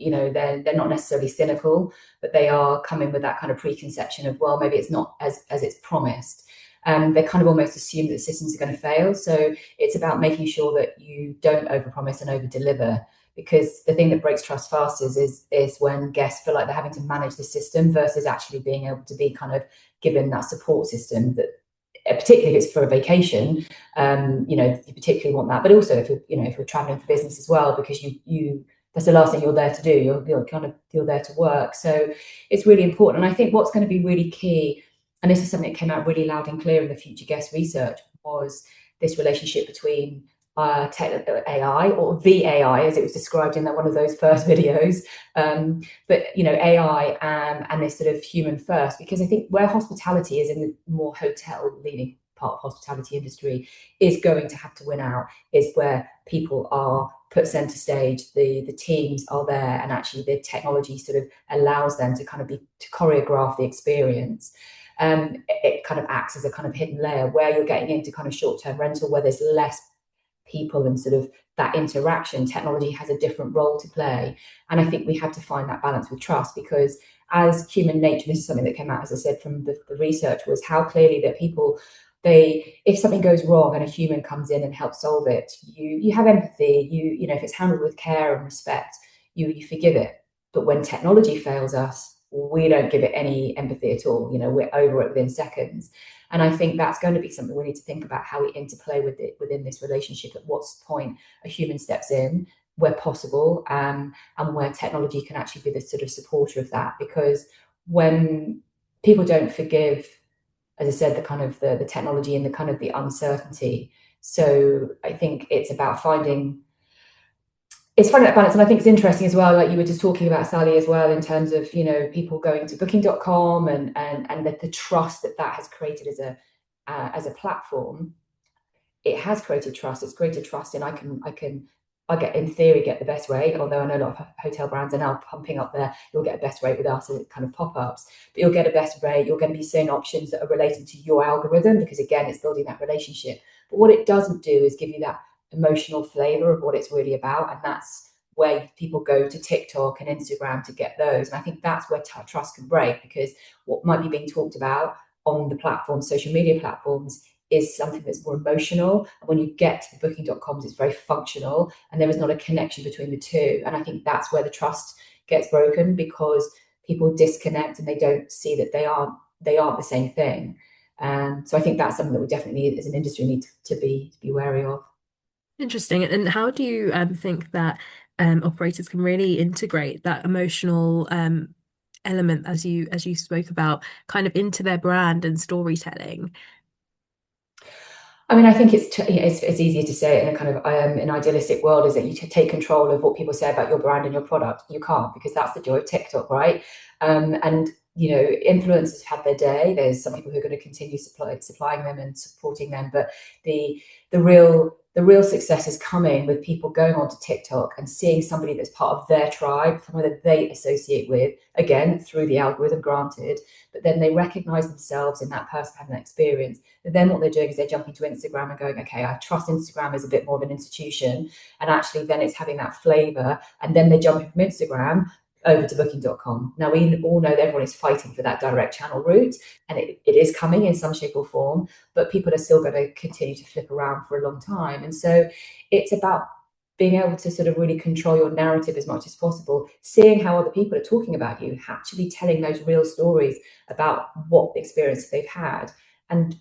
They're not necessarily cynical, but they are coming with that kind of preconception of, well, maybe it's not as it's promised. They kind of almost assume that systems are going to fail. So it's about making sure that you don't overpromise and overdeliver, because the thing that breaks trust fastest is when guests feel like they're having to manage the system versus actually being able to be kind of given that support system that, particularly if it's for a vacation, you particularly want that. But also if you're traveling for business as well, because you that's the last thing you're there to do. You're there to work. So it's really important. And I think what's going to be really key, and this is something that came out really loud and clear in the future guest research, was this relationship between AI, or the AI as it was described in one of those first videos, but AI and this sort of human first, because I think where hospitality is in the more hotel leading part of hospitality industry is going to have to win out, is where people are put center stage, the teams are there, and actually the technology sort of allows them to kind of to choreograph the experience. It kind of acts as a kind of hidden layer where you're getting into kind of short-term rental where there's less people and sort of that interaction. Technology has a different role to play, and I think we have to find that balance with trust, because as human nature, this is something that came out, as I said, from the research, was how clearly that people, if something goes wrong and a human comes in and helps solve it, you have empathy, if it's handled with care and respect, you forgive it. But when technology fails us, we don't give it any empathy at all. We're over it within seconds. And I think that's going to be something we need to think about, how we interplay with it within this relationship, at what point a human steps in where possible, and where technology can actually be the sort of supporter of that. Because when people don't forgive, as I said, the kind of the technology and the kind of the uncertainty. So I think it's about finding that balance. And I think it's interesting as well, like you were just talking about, Sally, as well, in terms of, people going to booking.com and the trust that has created as a platform. It has created trust. It's created trust in I get, in theory, get the best rate, although I know a lot of hotel brands are now pumping up you'll get a best rate with us as kind of pop-ups, but you'll get a best rate. You're going to be seeing options that are related to your algorithm, because again, it's building that relationship. But what it doesn't do is give you that emotional flavor of what it's really about. And that's where people go to TikTok and Instagram to get those. And I think that's where trust can break, because what might be being talked about on the platforms, social media platforms, is something that's more emotional. And when you get to the booking.coms, it's very functional, and there is not a connection between the two. And I think that's where the trust gets broken, because people disconnect and they don't see that they aren't the same thing. So I think that's something that we definitely, as an industry, need to be wary of. Interesting. And how do you think that operators can really integrate that emotional element, as you spoke about, kind of into their brand and storytelling? I mean, I think it's easier to say it in a kind of an idealistic world, is that you take control of what people say about your brand and your product. You can't, because that's the joy of TikTok, right? And influencers have their day. There's some people who are going to continue supplying them and supporting them, but the real success is coming with people going onto TikTok and seeing somebody that's part of their tribe, someone that they associate with, again, through the algorithm, granted, but then they recognize themselves in that person having that experience. And then what they're doing is they're jumping to Instagram and going, okay, I trust Instagram as a bit more of an institution. And actually then it's having that flavor. And then they're jumping from Instagram over to booking.com. Now, we all know that everyone is fighting for that direct channel route, and it is coming in some shape or form, but people are still going to continue to flip around for a long time. And so it's about being able to sort of really control your narrative as much as possible, seeing how other people are talking about you, actually telling those real stories about what experience they've had, and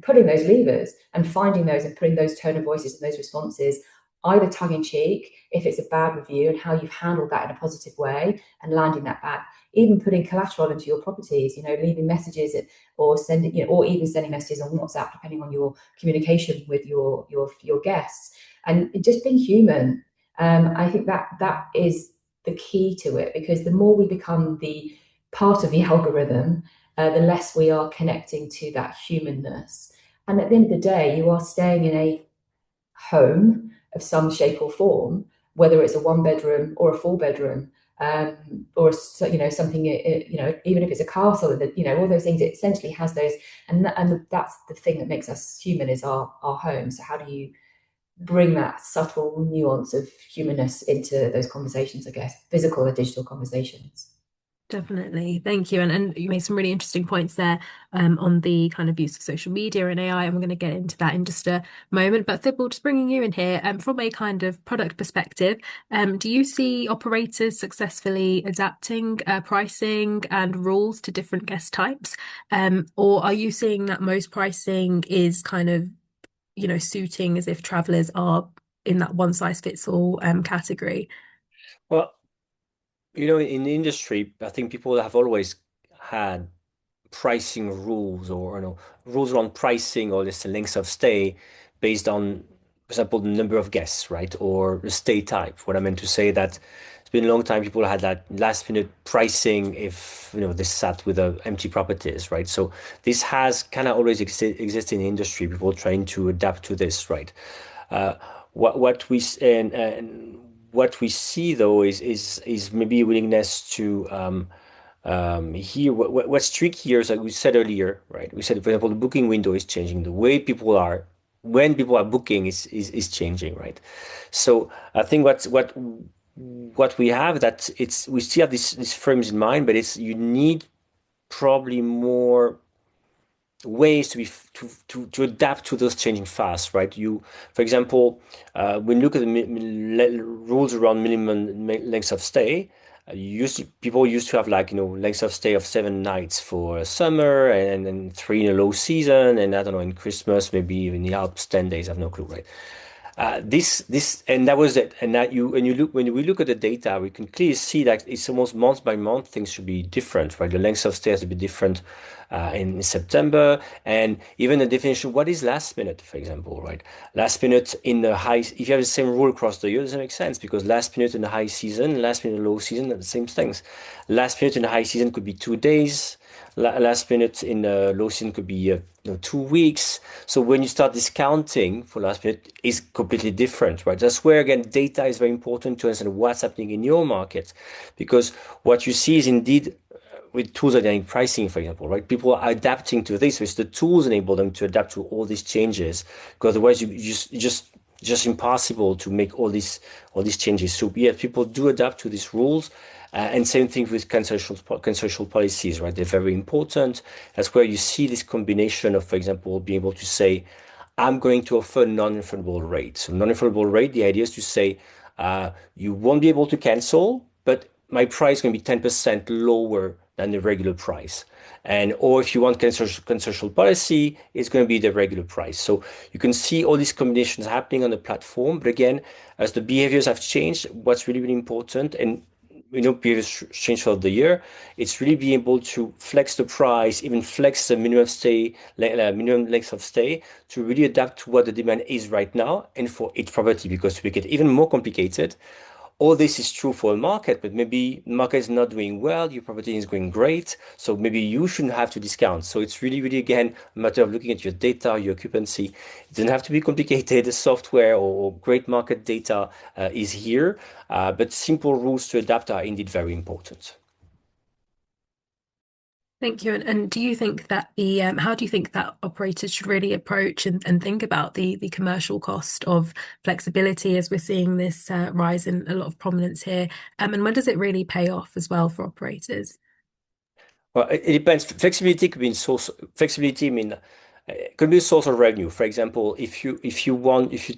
putting those levers and finding those and putting those tone of voices and those responses, either tongue in cheek, if it's a bad review, and how you've handled that in a positive way and landing that back, even putting collateral into your properties, leaving messages or sending, or even sending messages on WhatsApp, depending on your communication with your guests, and just being human. I think that is the key to it, because the more we become the part of the algorithm, the less we are connecting to that humanness. And at the end of the day, you are staying in a home of some shape or form, whether it's a 1-bedroom or a 4-bedroom, or something, even if it's a castle, all those things. It essentially has those, and that's the thing that makes us human, is our home. So how do you bring that subtle nuance of humanness into those conversations, I guess, physical or digital conversations? Definitely. Thank you. And you made some really interesting points there on the kind of use of social media and AI, and we're going to get into that in just a moment. But Thibault, just bringing you in here, from a kind of product perspective, do you see operators successfully adapting pricing and rules to different guest types? Or are you seeing that most pricing is kind of, suiting as if travelers are in that one size fits all category? Well, in the industry, I think people have always had pricing rules, or rules around pricing, or just the length of stay based on, for example, the number of guests, right? Or the stay type. What I meant to say, that it's been a long time people had that last minute pricing if they sat with empty properties, right? So this has kind of always existed in the industry, people trying to adapt to this, right? What we see though is maybe a willingness to here. What's tricky here is, like we said earlier, right? We said, for example, the booking window is changing. The way when people are booking is changing, right? So I think what we have, that we still have these frames in mind, but you need probably more ways to adapt to those changing fast, right? For example, when you look at the rules around minimum lengths of stay, people used to have lengths of stay of 7 nights for summer, and then 3 in a low season, and I don't know, in Christmas maybe even the Alps 10 days. I have no clue, right? And that was it. And when we look at the data, we can clearly see that it's almost month by month things should be different, right? The length of stay has to be different in September, and even the definition, what is last minute, for example, right? Last minute in the high, if you have the same rule across the year, it doesn't make sense, because last minute in the high season, last minute in the low season are the same things. Last minute in the high season could be 2 days. Last minute in the low season could be 2 weeks. So when you start discounting for last minute, is completely different, right? That's where, again, data is very important to understand what's happening in your market, because what you see is indeed with tools like pricing, for example, right? People are adapting to this, which the tools enable them to adapt to all these changes, because otherwise you just just impossible to make all these changes. So yeah, people do adapt to these rules. And same thing with consensual policies, right? They're very important. That's where you see this combination of, for example, being able to say, I'm going to offer non-refundable rate. So non-refundable rate, the idea is to say, you won't be able to cancel, but my price is going to be 10% lower than the regular price. And or if you want consensual policy, it's going to be the regular price. So you can see all these combinations happening on the platform. But again, as the behaviors have changed, what's really, really important, and behaviors change throughout the year, it's really being able to flex the price, even flex the minimum length of stay to really adapt to what the demand is right now and for each property, because to make it even more complicated, all this is true for a market, but maybe the market is not doing well, your property is going great, so maybe you shouldn't have to discount. So it's really, really, again, a matter of looking at your data, your occupancy. It doesn't have to be complicated. The software or great market data is here, but simple rules to adapt are indeed very important. Thank you. And do you think that how do you think that operators should really approach and think about the commercial cost of flexibility as we're seeing this rise in a lot of prominence here? And when does it really pay off as well for operators? Well, it depends. Flexibility could be flexibility could be a source of revenue. For example, if you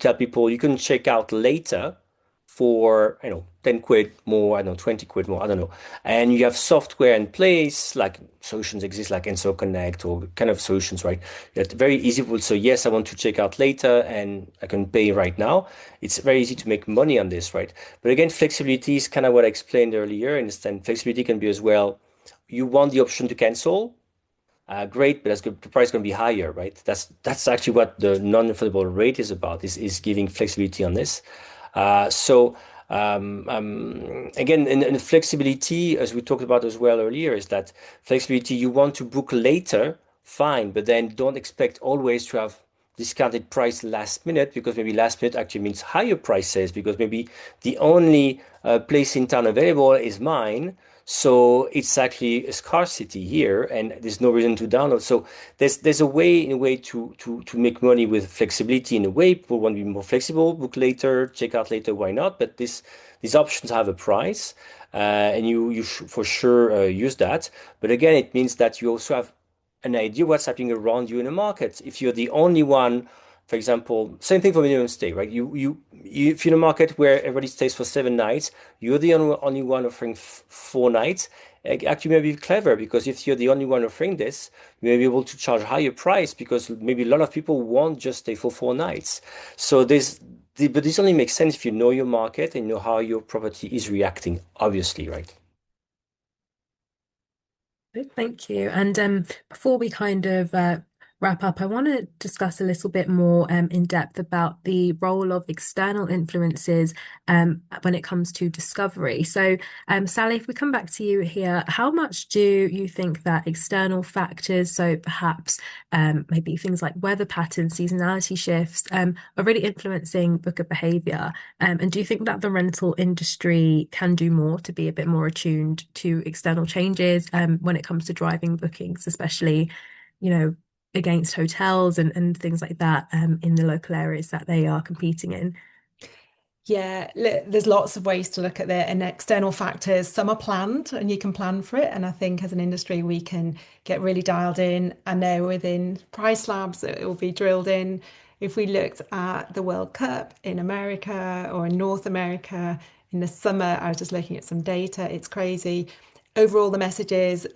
tell people you can check out later for 10 quid more, I don't know, 20 quid more, I don't know, and you have software in place, like solutions exist like Answer Connect or kind of solutions, right? It's very easy to say yes, I want to check out later and I can pay right now. It's very easy to make money on this, right? But again, flexibility is kind of what I explained earlier. And flexibility can be as well, you want the option to cancel, great, but the price is going to be higher, right? That's actually what the non-refundable rate is about, is giving flexibility on this. Again, in flexibility, as we talked about as well earlier, is that flexibility, you want to book later, fine, but then don't expect always to have discounted price last minute, because maybe last minute actually means higher prices, because maybe the only place in town available is mine. So it's actually a scarcity here, and there's no reason to download. So there's a way to make money with flexibility. In a way, people want to be more flexible, book later, check out later, why not? But these options have a price, and you for sure use that. But again, it means that you also have an idea what's happening around you in the market. If you're the only one, for example, same thing for minimum stay, right? If you're in a market where everybody stays for 7 nights, you're the only one offering 4 nights. Actually, maybe clever, because if you're the only one offering this, you may be able to charge higher price, because maybe a lot of people won't just stay for 4 nights. So but this only makes sense if you know your market and know how your property is reacting, obviously, right? Thank you. And before we kind of wrap up, I want to discuss a little bit more in depth about the role of external influences when it comes to discovery. So, Sally, if we come back to you here, how much do you think that external factors, so perhaps maybe things like weather patterns, seasonality shifts, are really influencing booker behavior? And do you think that the rental industry can do more to be a bit more attuned to external changes when it comes to driving bookings, especially, against hotels and things like that in the local areas that they are competing in? Yeah, there's lots of ways to look at it, and external factors. Some are planned and you can plan for it. And I think as an industry, we can get really dialed in. I know within Price Labs, it will be drilled in. If we looked at the World Cup in America or in North America in the summer, I was just looking at some data. It's crazy. Overall, the message is,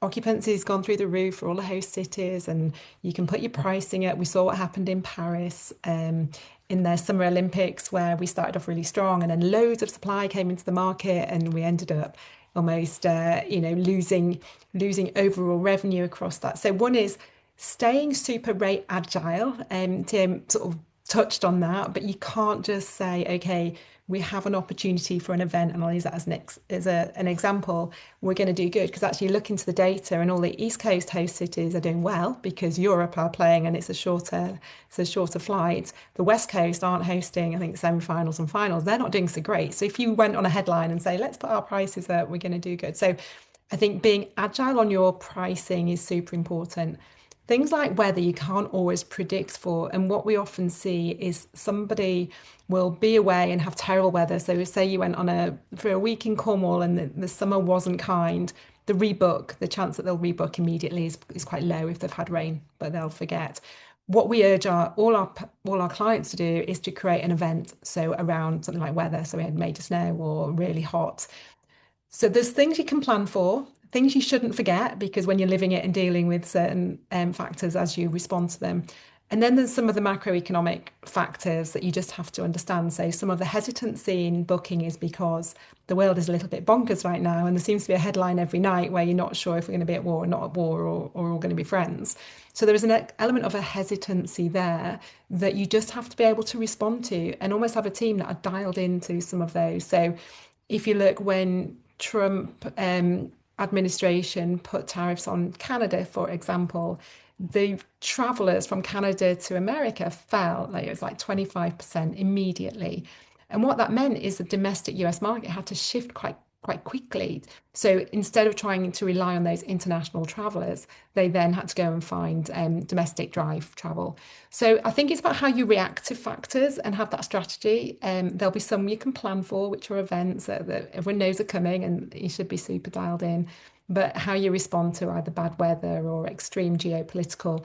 occupancy has gone through the roof for all the host cities, and you can put your pricing up. We saw what happened in Paris in their Summer Olympics, where we started off really strong, and then loads of supply came into the market, and we ended up almost losing overall revenue across that. So one is staying super rate agile. Tim sort of touched on that, but you can't just say, okay, we have an opportunity for an event, and I'll use that as an example. We're going to do good, because actually look into the data, and all the East Coast host cities are doing well because Europe are playing and it's a shorter flight. The West Coast aren't hosting, I think, semi-finals and finals. They're not doing so great. So if you went on a headline and say, let's put our prices up, we're going to do good. So I think being agile on your pricing is super important. things like weather you can't always predict for. And what we often see is somebody will be away and have terrible weather. So say you went for a week in Cornwall and the summer wasn't kind, the chance that they'll rebook immediately is quite low if they've had rain, but they'll forget. What we urge all our clients to do is to create an event, so around something like weather, so we had major snow or really hot. So there's things you can plan for, things you shouldn't forget, because when you're living it and dealing with certain factors as you respond to them. And then there's some of the macroeconomic factors that you just have to understand. So some of the hesitancy in booking is because the world is a little bit bonkers right now, and there seems to be a headline every night where you're not sure if we're going to be at war or not at war, or all going to be friends. So there is an element of a hesitancy there that you just have to be able to respond to, and almost have a team that are dialed into some of those. So if you look, when Trump administration put tariffs on Canada, for example, the travellers from Canada to America fell, it was like 25% immediately. And what that meant is the domestic US market had to shift quite quickly. So instead of trying to rely on those international travellers, they then had to go and find domestic drive travel. So I think it's about how you react to factors and have that strategy. There'll be some you can plan for, which are events that everyone knows are coming and you should be super dialed in. But how you respond to either bad weather or extreme geopolitical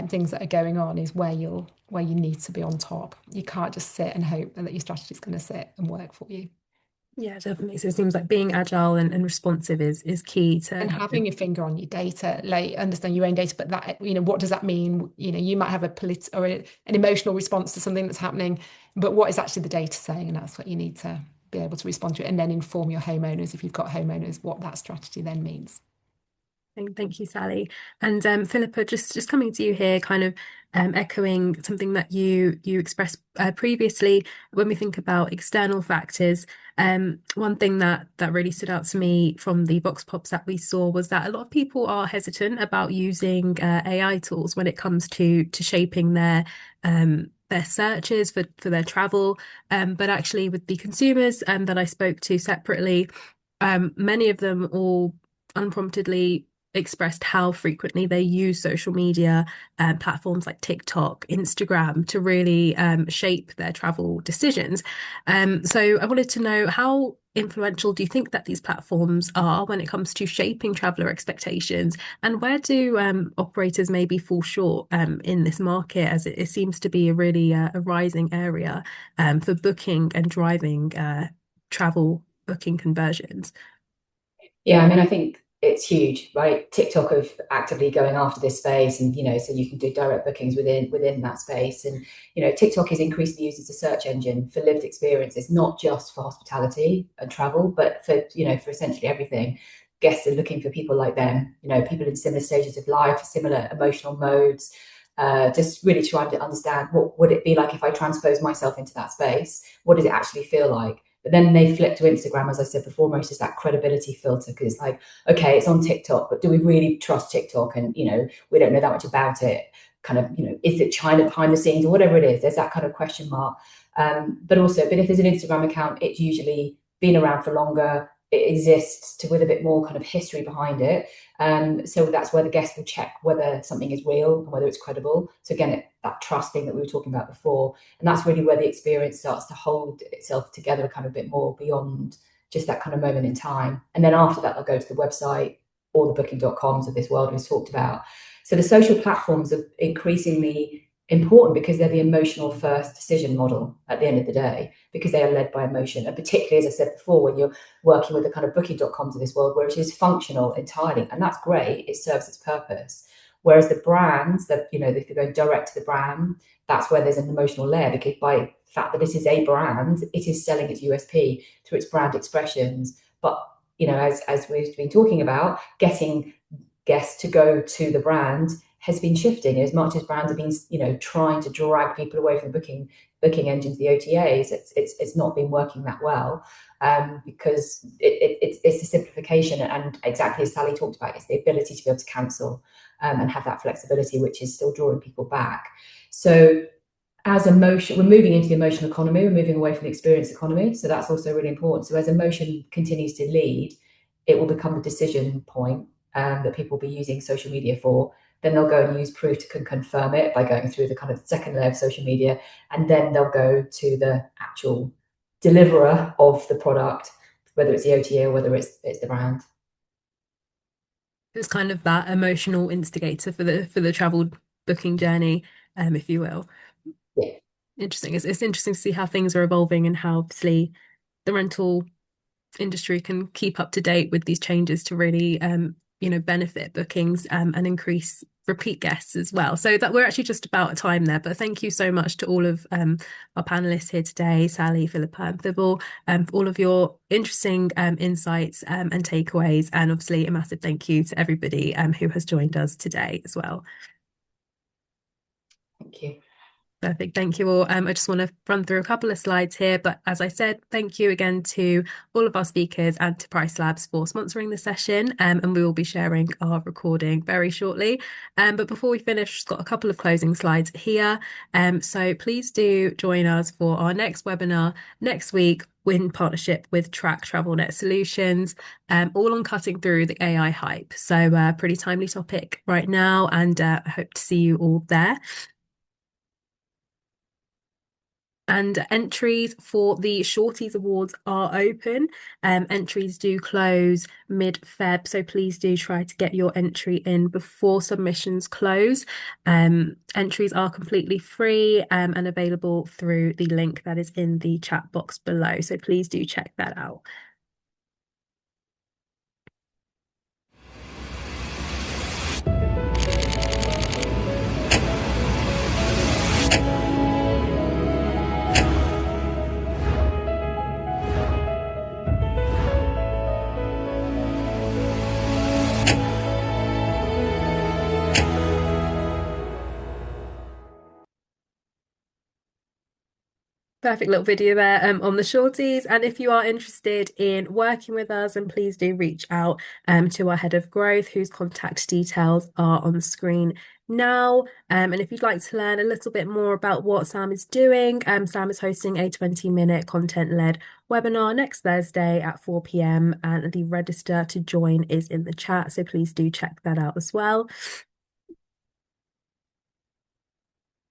things that are going on is where you need to be on top. You can't just sit and hope that your strategy is going to sit and work for you. Yeah, definitely. So it seems like being agile and responsive is key to, and having your finger on your data, understand your own data, but that, what does that mean? You might have an emotional response to something that's happening, but what is actually the data saying? And that's what you need to be able to respond to, and then inform your homeowners, if you've got homeowners, what that strategy then means. Thank you, Sally. And Philippa, just coming to you here, kind of echoing something that you expressed previously. When we think about external factors, one thing that really stood out to me from the Vox Pops that we saw was that a lot of people are hesitant about using AI tools when it comes to shaping their searches for their travel. But actually, with the consumers that I spoke to separately, many of them all unpromptedly expressed how frequently they use social media platforms like TikTok, Instagram to really shape their travel decisions. So I wanted to know, how influential do you think that these platforms are when it comes to shaping traveller expectations, and where do operators maybe fall short in this market, as it seems to be a really a rising area for booking and driving travel booking conversions? Yeah, I mean, I think it's huge, right? TikTok are actively going after this space, and so you can do direct bookings within that space. And TikTok is increasingly used as a search engine for lived experiences, not just for hospitality and travel, but for for essentially everything. Guests are looking for people like them, people in similar stages of life, similar emotional modes. Just really trying to understand, what would it be like if I transpose myself into that space? What does it actually feel like? But then they flip to Instagram, as I said before, most is that credibility filter, because it's like, okay, it's on TikTok, but do we really trust TikTok? And, we don't know that much about it. Kind of, is it China behind the scenes or whatever it is? There's that kind of question mark. But if there's an Instagram account, it's usually been around for longer. It exists with a bit more kind of history behind it. So that's where the guests will check whether something is real and whether it's credible. So again, that trust thing that we were talking about before, and that's really where the experience starts to hold itself together kind of a bit more beyond just that kind of moment in time. And then after that, they'll go to the website or the booking.coms of this world we've talked about. So the social platforms are increasingly important because they're the emotional first decision model at the end of the day, because they are led by emotion. And particularly, as I said before, when you're working with the kind of booking.coms of this world, where it is functional entirely, and that's great, it serves its purpose. Whereas the brands that, if you're going direct to the brand, that's where there's an emotional layer, because by the fact that this is a brand, it is selling its USP through its brand expressions. But, as we've been talking about, getting guests to go to the brand has been shifting. As much as brands have been, trying to drag people away from the booking engines, the OTAs, it's not been working that well, because it's a simplification, and exactly as Sally talked about, it's the ability to be able to cancel and have that flexibility, which is still drawing people back. So as emotion, we're moving into the emotional economy, we're moving away from the experience economy. So that's also really important. So as emotion continues to lead, it will become the decision point that people will be using social media for. then they'll go and use proof to confirm it by going through the kind of second layer of social media, and then they'll go to the actual deliverer of the product, whether it's the OTA or whether it's the brand. It's kind of that emotional instigator for the travel booking journey, if you will. Yeah. Interesting. It's interesting to see how things are evolving and how obviously the rental industry can keep up to date with these changes to really benefit bookings and increase repeat guests as well. So that we're actually just about at time there, but thank you so much to all of our panelists here today, Sally, Philippa and Thibault, for all of your interesting insights and takeaways, and obviously a massive thank you to everybody who has joined us today as well. Thank you. Perfect. Thank you all. I just want to run through a couple of slides here, but as I said, thank you again to all of our speakers and to Price Labs for sponsoring the session, and we will be sharing our recording very shortly. But before we finish, just got a couple of closing slides here. So please do join us for our next webinar next week in partnership with Track TravelNet Solutions, all on cutting through the AI hype. So pretty timely topic right now, and I hope to see you all there. And entries for the Shorties Awards are open. Entries do close mid-Feb, so please do try to get your entry in before submissions close. Entries are completely free and available through the link that is in the chat box below, so please do check that out. Perfect little video there on the Shorties. And if you are interested in working with us, then please do reach out to our head of growth, whose contact details are on the screen now. And if you'd like to learn a little bit more about what Sam is doing, Sam is hosting a 20-minute content-led webinar next Thursday at 4 p.m. and the register to join is in the chat. So please do check that out as well.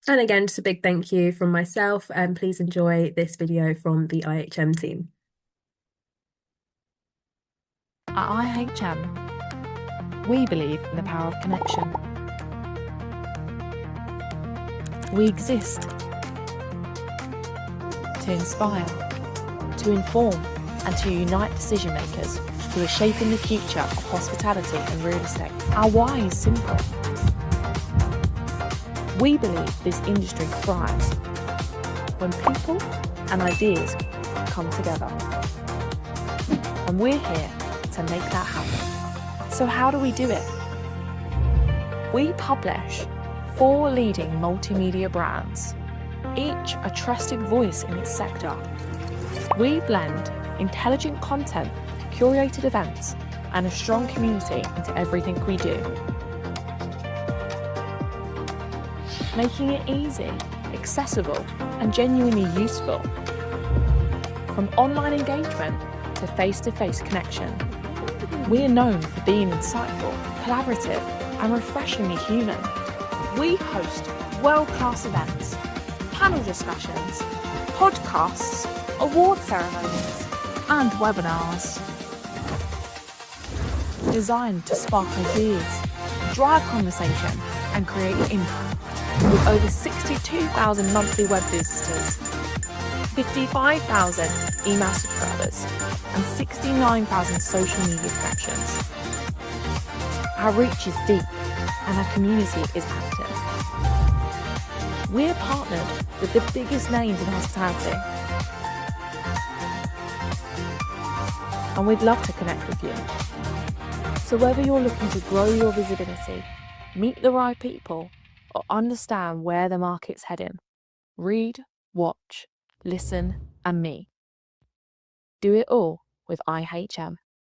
And again, just a big thank you from myself, and please enjoy this video from the IHM team. At IHM, we believe in the power of connection. We exist to inspire, to inform, and to unite decision makers who are shaping the future of hospitality and real estate. Our why is simple. We believe this industry thrives when people and ideas come together. And we're here to make that happen. So how do we do it? We publish 4 leading multimedia brands, each a trusted voice in its sector. We blend intelligent content, curated events, and a strong community into everything we do, making it easy, accessible, and genuinely useful. From online engagement to face-to-face connection, we are known for being insightful, collaborative, and refreshingly human. We host world-class events, panel discussions, podcasts, award ceremonies, and webinars designed to spark ideas, drive conversation, and create impact. With over 62,000 monthly web visitors, 55,000 email subscribers, and 69,000 social media connections. Our reach is deep and our community is active. We're partnered with the biggest names in hospitality, and we'd love to connect with you. So whether you're looking to grow your visibility, meet the right people, or understand where the market's heading, read, watch, listen, and me. Do it all with IHM.